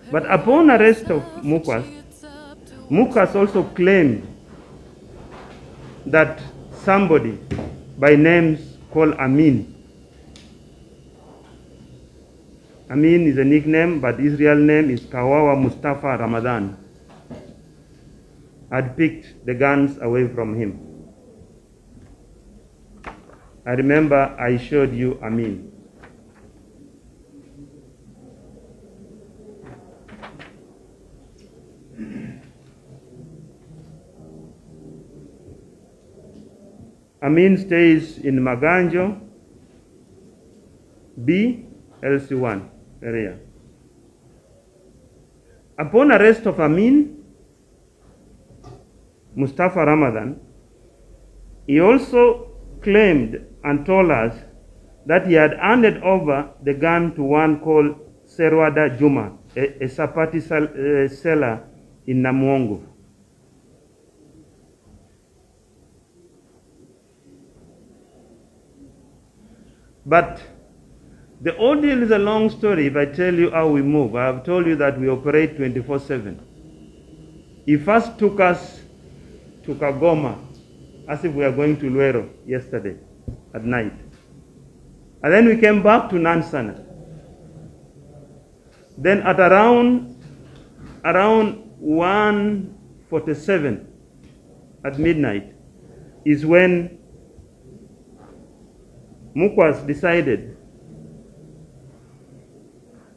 But upon arrest of Mukas, Mukas also claimed that somebody by names called Amin. Amin is a nickname, but his real name is Kawawa Mustafa Ramadan, had picked the guns away from him. I remember I showed you Amin. Amin stays in Maganjo B, LC1 area. Upon arrest of Amin, Mustafa Ramadan, he also claimed and told us that he had handed over the gun to one called Serwada Juma, a Sapati seller in Namwongo. But the ordeal is a long story if I tell you how we move. I have told you that we operate 24/7. He first took us to Kagoma as if we were going to Luero yesterday at night. And then we came back to Nansana. Then at around 1:47 at midnight is when Mukas decided,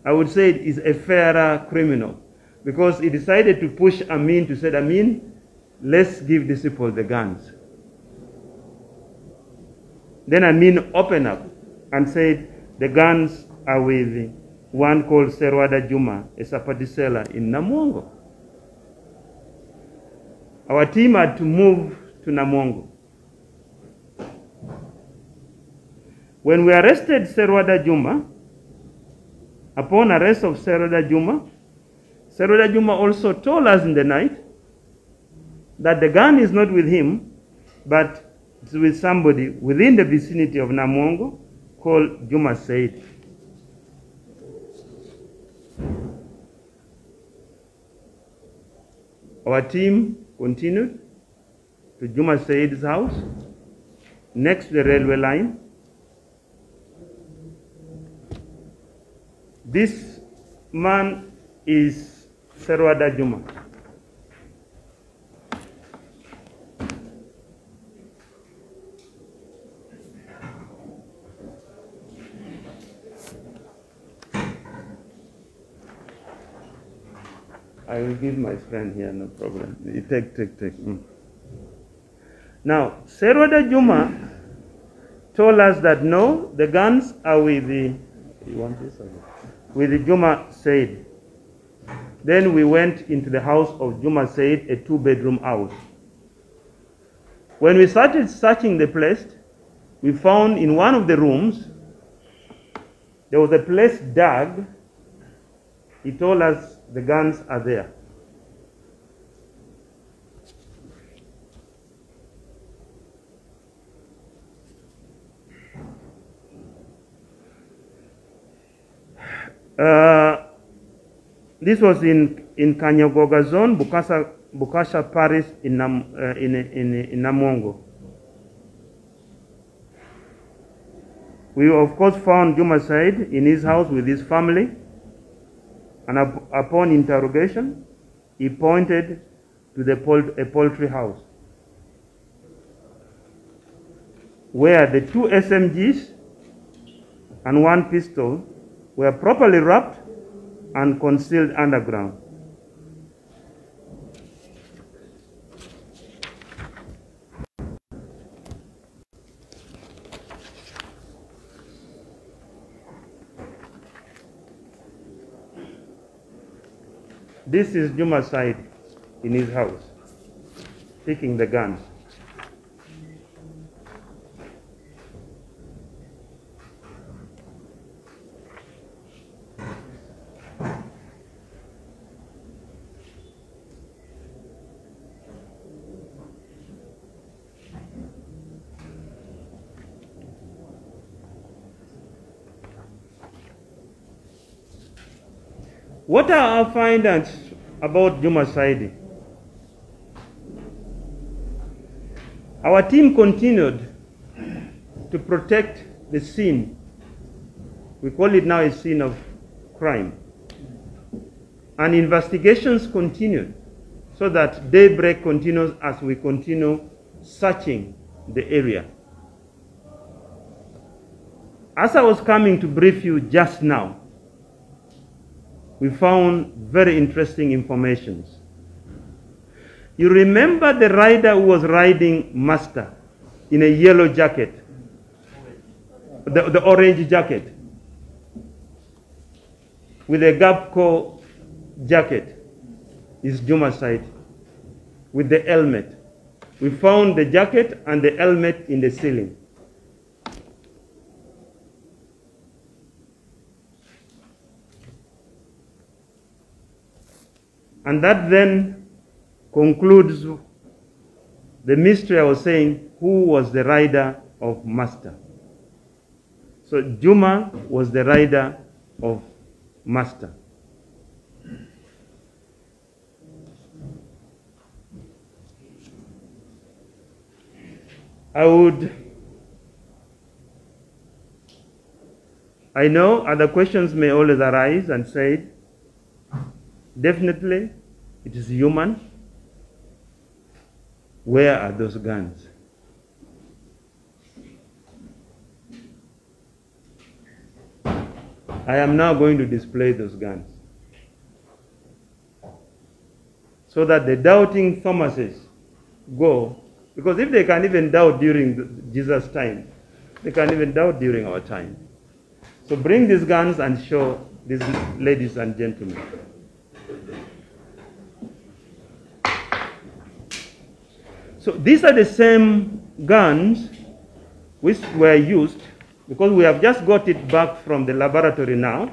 I would say it is a fairer criminal, because he decided to push Amin to say, Amin, let's give these people the guns. Then Amin opened up and said, the guns are with one called Serwada Juma, a Sapati seller in Namwongo. Our team had to move to Namwongo. When we arrested Serwada Juma, upon arrest of Serwada Juma also told us in the night that the gun is not with him, but it's with somebody within the vicinity of Namwongo called Juma Said. Our team continued to Juma Said's house next to the railway line. This man is Serwada Juma. I will give my friend here, no problem. Take. Now, Serwada Juma told us that no, the guns are with the, you want this or what? With the Juma Said. Then we went into the house of Juma Said, a 2-bedroom house. When we started searching the place, we found in one of the rooms, there was a place dug. He told us the guns are there. This was in Kanyagoga zone, Bukasha Parish in Namwongo. We of course found Juma Said in his house with his family, and upon interrogation, he pointed to a poultry house where the 2 SMGs and 1 pistol were properly wrapped and concealed underground. This is Juma Said in his house, taking the guns. What are our findings about Juma Saidi? Our team continued to protect the scene. We call it now a scene of crime. And investigations continued so that daybreak continues as we continue searching the area. As I was coming to brief you just now, we found very interesting information. You remember the rider who was riding Master in a yellow jacket, the orange jacket, with a Gapco jacket, is Juma Saidi, with the helmet. We found the jacket and the helmet in the ceiling. And that then concludes the mystery I was saying, who was the rider of Master? So Juma was the rider of Master. I know other questions may always arise and say, definitely it is human. Where are those guns? I am now going to display those guns so that the doubting Thomases go, because if they can even doubt during Jesus' time, they can even doubt during our time. So bring these guns and show these ladies and gentlemen. So these are the same guns which were used, because we have just got it back from the laboratory now.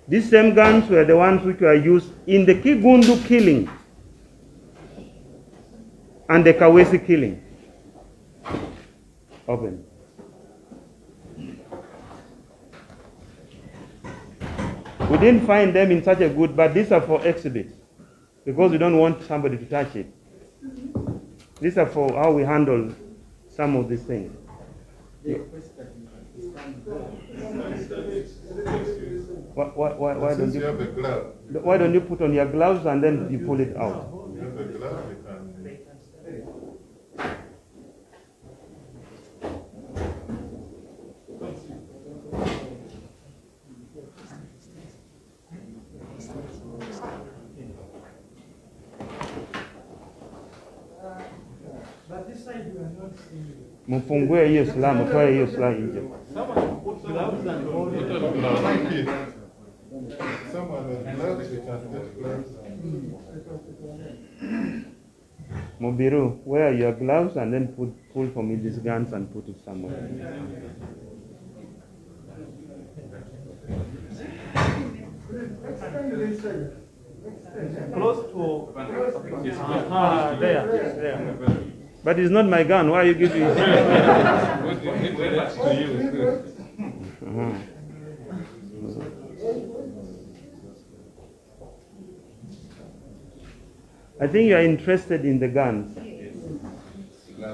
These same guns were the ones which were used in the Kigundu killing and the Kawesi killing. Open. We didn't find them in such a good, but these are for exhibit, because we don't want somebody to touch it. These are for how we handle some of these things. Why don't you put on your gloves and then you pull it out? Mfungue hiyo silaha, mtoe hiyo silaha nje. Mubiru, wear your gloves and then pull for me these guns and put it somewhere. Close to there. But it's not my gun. Why are you giving it? I think you are interested in the guns.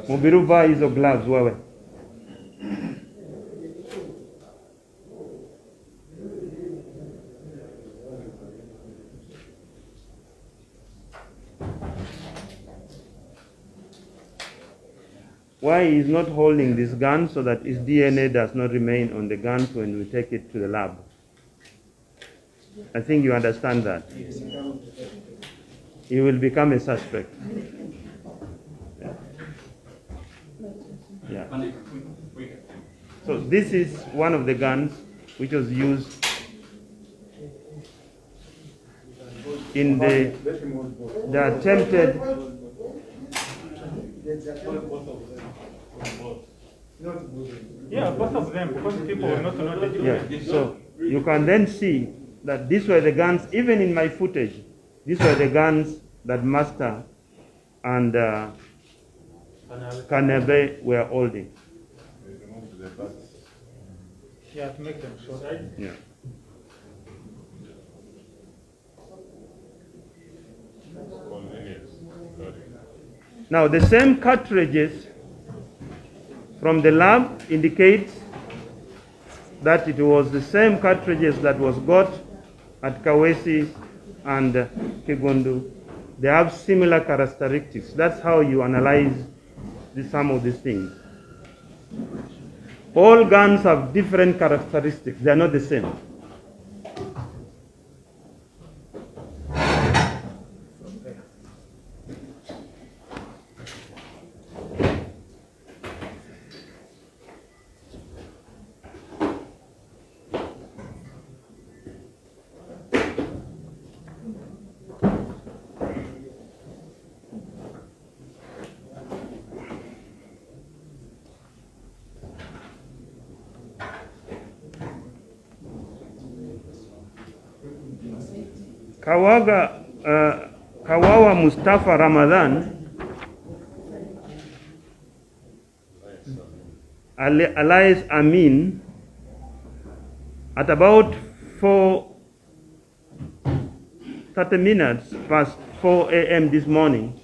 Mubiru buy hizo gloves wewe. Why he is not holding this gun so that his DNA does not remain on the gun when we take it to the lab? I think you understand that. He will become a suspect. Yeah. So this is one of the guns which was used in the attempted. Yeah, both of them, because people will not know the difference. Yeah, so you can then see that these were the guns, even in my footage, these were the guns that Master and Kanebe were holding. Yeah, to make them short. Yeah. Now, the same cartridges from the lab indicate that it was the same cartridges that was got at Kawesi and Kigundu. They have similar characteristics. That's how you analyze some of these things. All guns have different characteristics. They are not the same. Kawawa Mustafa Ramadan, alias Amin, at about 4:30 past 4 a.m. this morning,